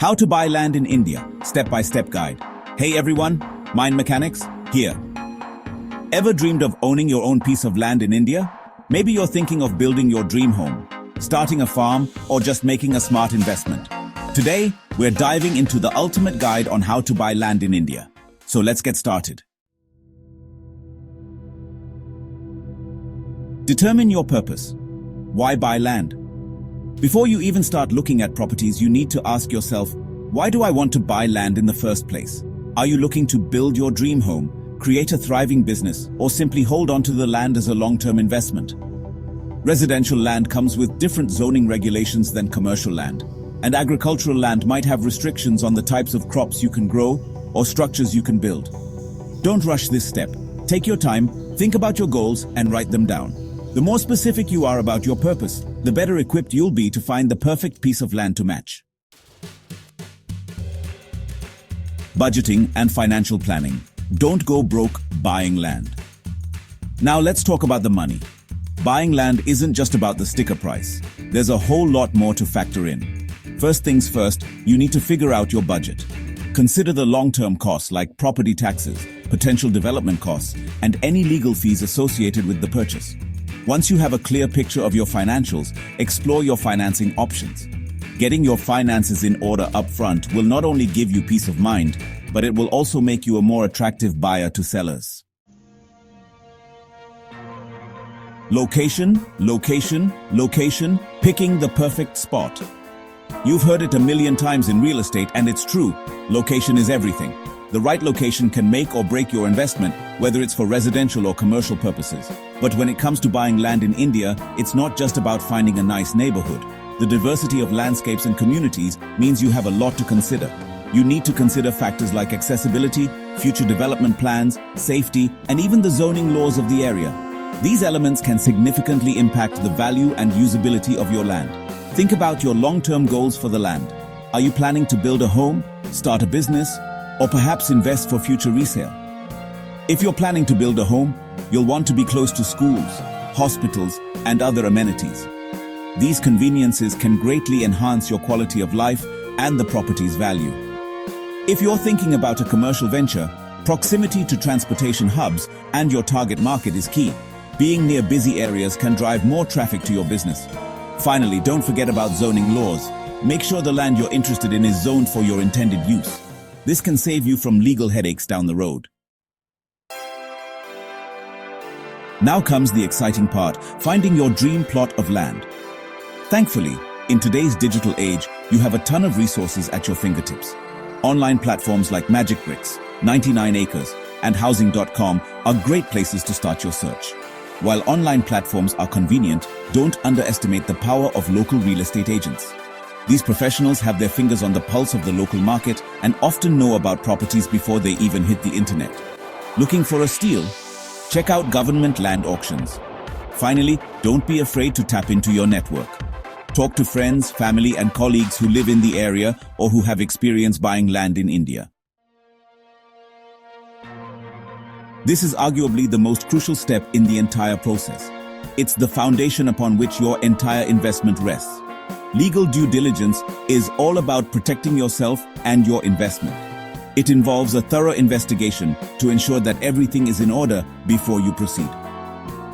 How to buy land in India, step-by-step guide. Hey everyone, Mind Mechanics, here. Ever dreamed of owning your own piece of land in India? Maybe you're thinking of building your dream home, starting a farm, or just making a smart investment. Today, we're diving into the ultimate guide on how to buy land in India. So let's get started. Determine your purpose. Why buy land? Before you even start looking at properties, you need to ask yourself, why do I want to buy land in the first place? Are you looking to build your dream home, create a thriving business, or simply hold on to the land as a long-term investment? Residential land comes with different zoning regulations than commercial land, and agricultural land might have restrictions on the types of crops you can grow or structures you can build. Don't rush this step. Take your time, think about your goals, and write them down. The more specific you are about your purpose, the better equipped you'll be to find the perfect piece of land to match. Budgeting and financial planning. Don't go broke buying land. Now let's talk about the money. Buying land isn't just about the sticker price. There's a whole lot more to factor in. First things first, you need to figure out your budget. Consider the long-term costs like property taxes, potential development costs, and any legal fees associated with the purchase. Once you have a clear picture of your financials, explore your financing options. Getting your finances in order upfront will not only give you peace of mind, but it will also make you a more attractive buyer to sellers. Location, location, location, picking the perfect spot. You've heard it a million times in real estate, and it's true. Location is everything. The right location can make or break your investment, whether it's for residential or commercial purposes. But when it comes to buying land in India, it's not just about finding a nice neighborhood. The diversity of landscapes and communities means you have a lot to consider. You need to consider factors like accessibility, future development plans, safety, and even the zoning laws of the area. These elements can significantly impact the value and usability of your land. Think about your long-term goals for the land. Are you planning to build a home, start a business, or perhaps invest for future resale? If you're planning to build a home, you'll want to be close to schools, hospitals, and other amenities. These conveniences can greatly enhance your quality of life and the property's value. If you're thinking about a commercial venture, proximity to transportation hubs and your target market is key. Being near busy areas can drive more traffic to your business. Finally, don't forget about zoning laws. Make sure the land you're interested in is zoned for your intended use. This can save you from legal headaches down the road. Now comes the exciting part, finding your dream plot of land. Thankfully, in today's digital age, you have a ton of resources at your fingertips. Online platforms like Magic Bricks, 99 Acres, and Housing.com are great places to start your search. While online platforms are convenient, don't underestimate the power of local real estate agents. These professionals have their fingers on the pulse of the local market and often know about properties before they even hit the internet. Looking for a steal? Check out government land auctions. Finally, don't be afraid to tap into your network. Talk to friends, family, and colleagues who live in the area or who have experience buying land in India. This is arguably the most crucial step in the entire process. It's the foundation upon which your entire investment rests. Legal due diligence is all about protecting yourself and your investment. It involves a thorough investigation to ensure that everything is in order before you proceed.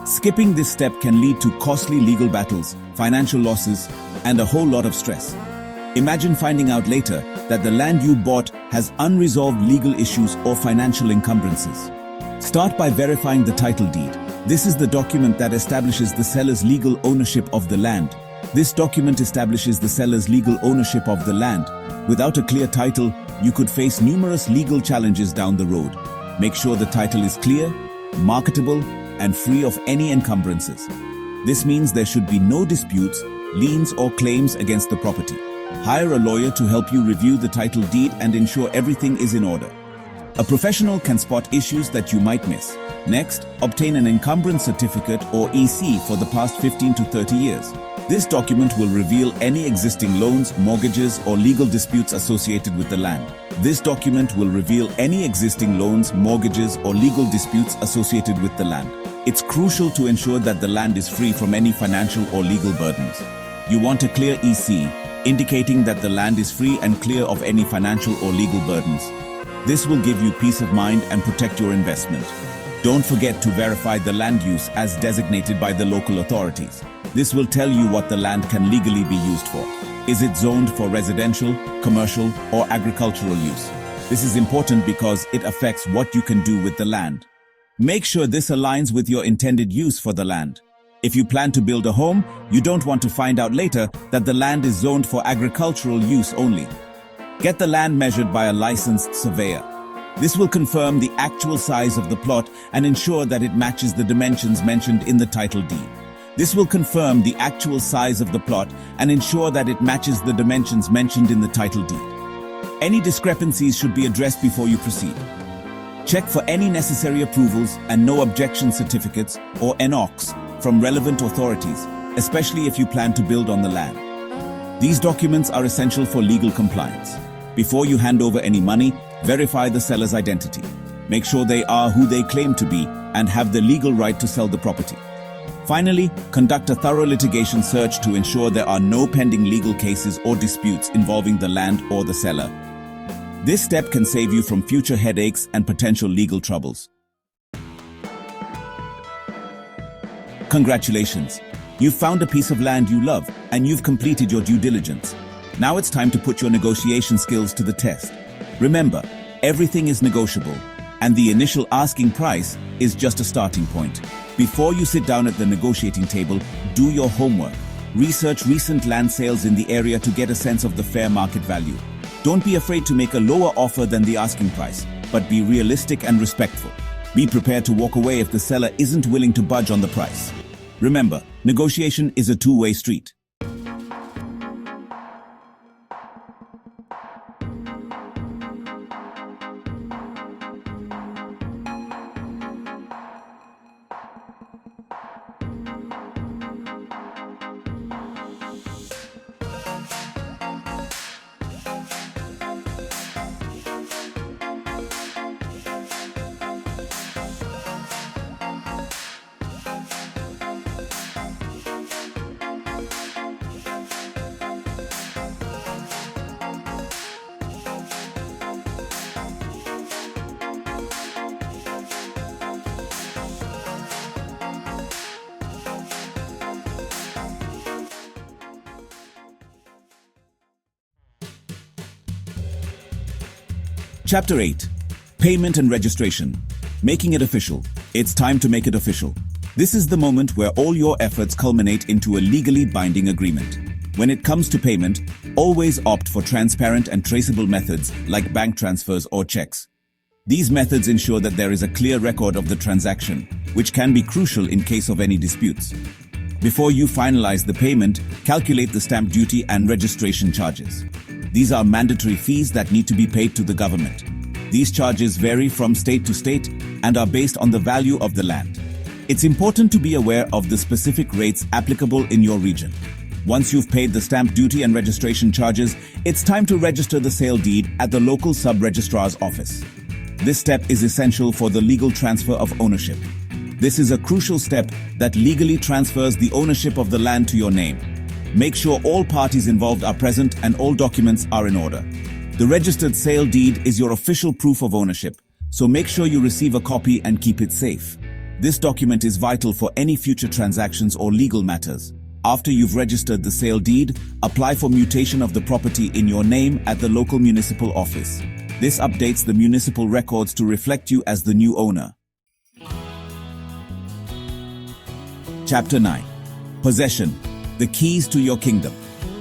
Skipping this step can lead to costly legal battles, financial losses, and a whole lot of stress. Imagine finding out later that the land you bought has unresolved legal issues or financial encumbrances. Start by verifying the title deed. This is the document that establishes the seller's legal ownership of the land. This document establishes the seller's legal ownership of the land. Without a clear title, you could face numerous legal challenges down the road. Make sure the title is clear, marketable, and free of any encumbrances. This means there should be no disputes, liens, or claims against the property. Hire a lawyer to help you review the title deed and ensure everything is in order. A professional can spot issues that you might miss. Next, obtain an encumbrance certificate or EC for the past 15 to 30 years. This document will reveal any existing loans, mortgages, or legal disputes associated with the land. This document will reveal any existing loans, mortgages, or legal disputes associated with the land. It's crucial to ensure that the land is free from any financial or legal burdens. You want a clear EC, indicating that the land is free and clear of any financial or legal burdens. This will give you peace of mind and protect your investment. Don't forget to verify the land use as designated by the local authorities. This will tell you what the land can legally be used for. Is it zoned for residential, commercial, or agricultural use? This is important because it affects what you can do with the land. Make sure this aligns with your intended use for the land. If you plan to build a home, you don't want to find out later that the land is zoned for agricultural use only. Get the land measured by a licensed surveyor. This will confirm the actual size of the plot and ensure that it matches the dimensions mentioned in the title deed. This will confirm the actual size of the plot and ensure that it matches the dimensions mentioned in the title deed. Any discrepancies should be addressed before you proceed. Check for any necessary approvals and no objection certificates or NOCs from relevant authorities, especially if you plan to build on the land. These documents are essential for legal compliance. Before you hand over any money, verify the seller's identity. Make sure they are who they claim to be and have the legal right to sell the property. Finally, conduct a thorough litigation search to ensure there are no pending legal cases or disputes involving the land or the seller. This step can save you from future headaches and potential legal troubles. Congratulations! You've found a piece of land you love and you've completed your due diligence. Now it's time to put your negotiation skills to the test. Remember, everything is negotiable, and the initial asking price is just a starting point. Before you sit down at the negotiating table, do your homework. Research recent land sales in the area to get a sense of the fair market value. Don't be afraid to make a lower offer than the asking price, but be realistic and respectful. Be prepared to walk away if the seller isn't willing to budge on the price. Remember, negotiation is a two-way street. Chapter 8. Payment and Registration. Making it official. It's time to make it official. This is the moment where all your efforts culminate into a legally binding agreement. When it comes to payment, always opt for transparent and traceable methods like bank transfers or checks. These methods ensure that there is a clear record of the transaction, which can be crucial in case of any disputes. Before you finalize the payment, calculate the stamp duty and registration charges. These are mandatory fees that need to be paid to the government. These charges vary from state to state and are based on the value of the land. It's important to be aware of the specific rates applicable in your region. Once you've paid the stamp duty and registration charges, it's time to register the sale deed at the local sub-registrar's office. This step is essential for the legal transfer of ownership. This is a crucial step that legally transfers the ownership of the land to your name. Make sure all parties involved are present and all documents are in order. The registered sale deed is your official proof of ownership, so make sure you receive a copy and keep it safe. This document is vital for any future transactions or legal matters. After you've registered the sale deed, apply for mutation of the property in your name at the local municipal office. This updates the municipal records to reflect you as the new owner. Chapter 9. Possession. The keys to your kingdom.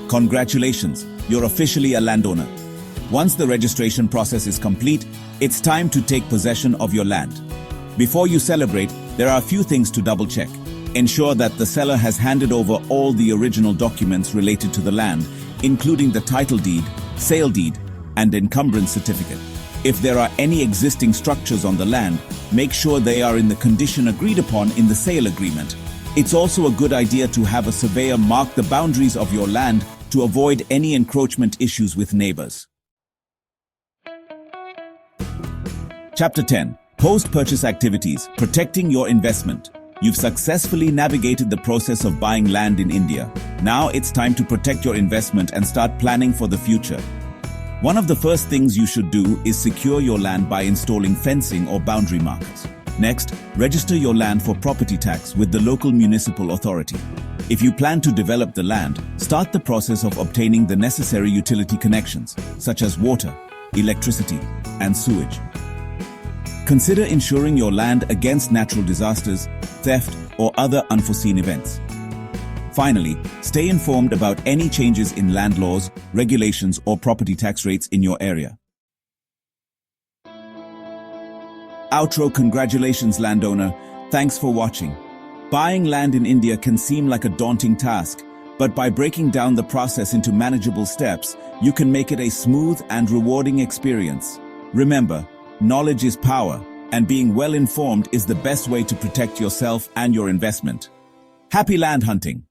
Congratulations, you're officially a landowner. Once the registration process is complete, it's time to take possession of your land. Before you celebrate, there are a few things to double-check. Ensure that the seller has handed over all the original documents related to the land, including the title deed, sale deed, and encumbrance certificate. If there are any existing structures on the land, make sure they are in the condition agreed upon in the sale agreement. It's also a good idea to have a surveyor mark the boundaries of your land to avoid any encroachment issues with neighbors. Chapter 10. Post-purchase activities, protecting your investment. You've successfully navigated the process of buying land in India. Now it's time to protect your investment and start planning for the future. One of the first things you should do is secure your land by installing fencing or boundary markers. Next, register your land for property tax with the local municipal authority. If you plan to develop the land, start the process of obtaining the necessary utility connections, such as water, electricity, and sewage. Consider insuring your land against natural disasters, theft, or other unforeseen events. Finally, stay informed about any changes in land laws, regulations, or property tax rates in your area. Outro. Congratulations, landowner. Thanks for watching. Buying land in India can seem like a daunting task, but by breaking down the process into manageable steps, you can make it a smooth and rewarding experience. Remember, knowledge is power, and being well informed is the best way to protect yourself and your investment. Happy land hunting!